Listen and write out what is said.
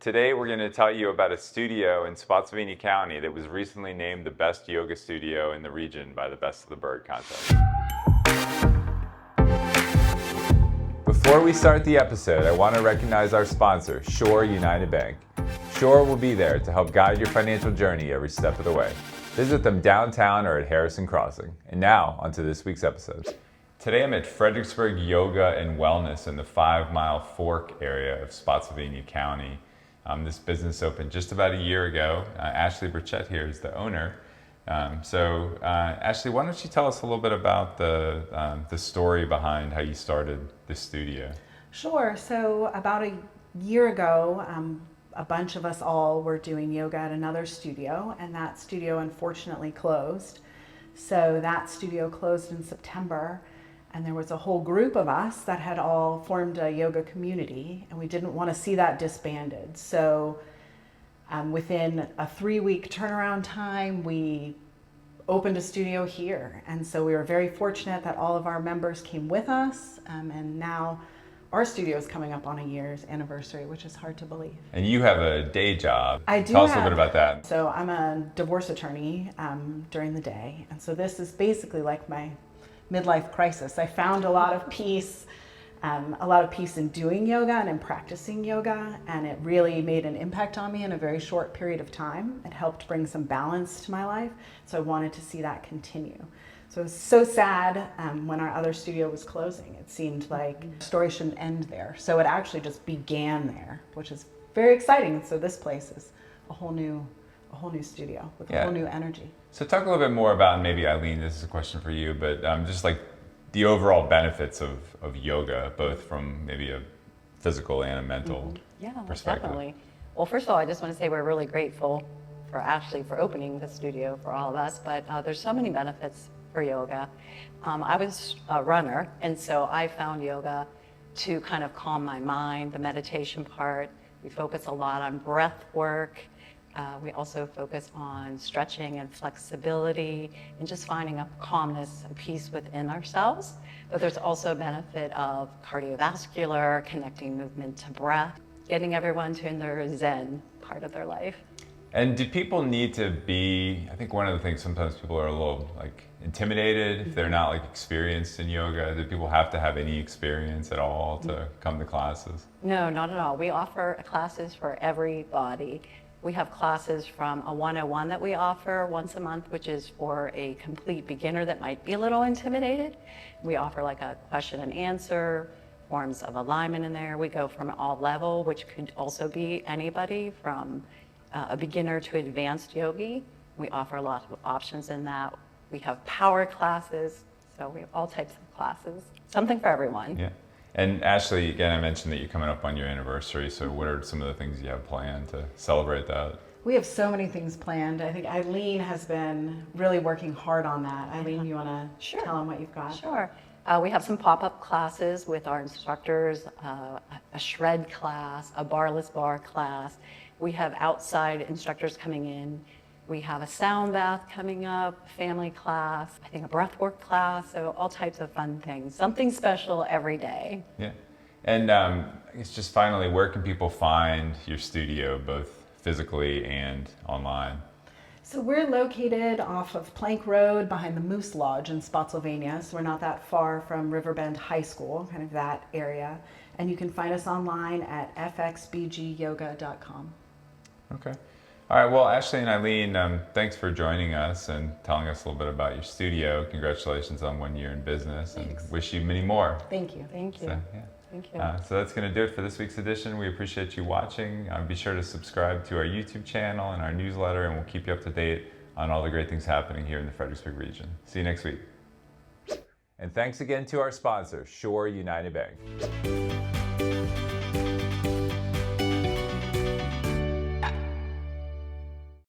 Today we're going to tell you about a studio in Spotsylvania County that was recently named the best yoga studio in the region by the Best of the Bird contest. Before we start the episode, I want to recognize our sponsor, Shore United Bank. Shore will be there to help guide your financial journey every step of the way. Visit them downtown or at Harrison Crossing. And now, onto this week's episode. Today I'm at Fredericksburg Yoga and Wellness in the 5 Mile Fork area of Spotsylvania County. This business opened just about a year ago. Ashley Burchett here is the owner. Ashley, why don't you tell us a little bit about the story behind how you started this studio? Sure. So about a year ago, a bunch of us all were doing yoga at another studio, and that studio unfortunately closed. So that studio closed in September, and there was a whole group of us that had all formed a yoga community, and we didn't want to see that disbanded. So within a 3-week turnaround time, we opened a studio here. And so we were very fortunate that all of our members came with us, and now our studio is coming up on a year's anniversary, which is hard to believe. And you have a day job. I do. Tell us a little bit about that. So I'm a divorce attorney during the day. And so this is basically like my midlife crisis. I found a lot of peace in doing yoga and in practicing yoga, and it really made an impact on me in a very short period of time. It helped bring some balance to my life, so I wanted to see that continue. So it was so sad when our other studio was closing. It seemed like the story shouldn't end there. So it actually just began there, which is very exciting. So this place is a whole new studio with a whole new energy. So talk a little bit more about, and maybe Eileen, this is a question for you, but just like the overall benefits of yoga, both from maybe a physical and a mental perspective. Definitely. Well, first of all, I just want to say we're really grateful for Ashley for opening the studio for all of us, but there's so many benefits for yoga. I was a runner, and so I found yoga to kind of calm my mind, the meditation part. We focus a lot on breath work. We also focus on stretching and flexibility and just finding a calmness and peace within ourselves. But there's also a benefit of cardiovascular, connecting movement to breath, getting everyone to in their Zen part of their life. And do people need to be, I think one of the things sometimes people are a little like intimidated if they're not like experienced in yoga. Do people have to have any experience at all to come to classes? No, not at all. We offer classes for everybody. We have classes from a 101 that we offer once a month, which is for a complete beginner that might be a little intimidated. We offer like a question and answer, forms of alignment in there. We go from all level, which could also be anybody from a beginner to advanced yogi. We offer a lot of options in that. We have power classes, so we have all types of classes. Something for everyone. Yeah. And Ashley, again, I mentioned that you're coming up on your anniversary, so what are some of the things you have planned to celebrate that? We have so many things planned. I think Eileen has been really working hard on that. Eileen, you want to tell them what you've got? Sure. We have some pop-up classes with our instructors, a shred class, a barless bar class. We have outside instructors coming in. We have a sound bath coming up, family class, I think a breathwork class, so all types of fun things. Something special every day. Yeah. And I guess just finally, where can people find your studio, both physically and online? So we're located off of Plank Road behind the Moose Lodge in Spotsylvania, so we're not that far from Riverbend High School, kind of that area. And you can find us online at fxbgyoga.com. Okay. All right, well, Ashley and Eileen, thanks for joining us and telling us a little bit about your studio. Congratulations on 1 year in business. Thanks. And wish you many more. Thank you. Thank you. So, yeah. Thank you. So that's going to do it for this week's edition. We appreciate you watching. Be sure to subscribe to our YouTube channel and our newsletter, and we'll keep you up to date on all the great things happening here in the Fredericksburg region. See you next week. And thanks again to our sponsor, Shore United Bank.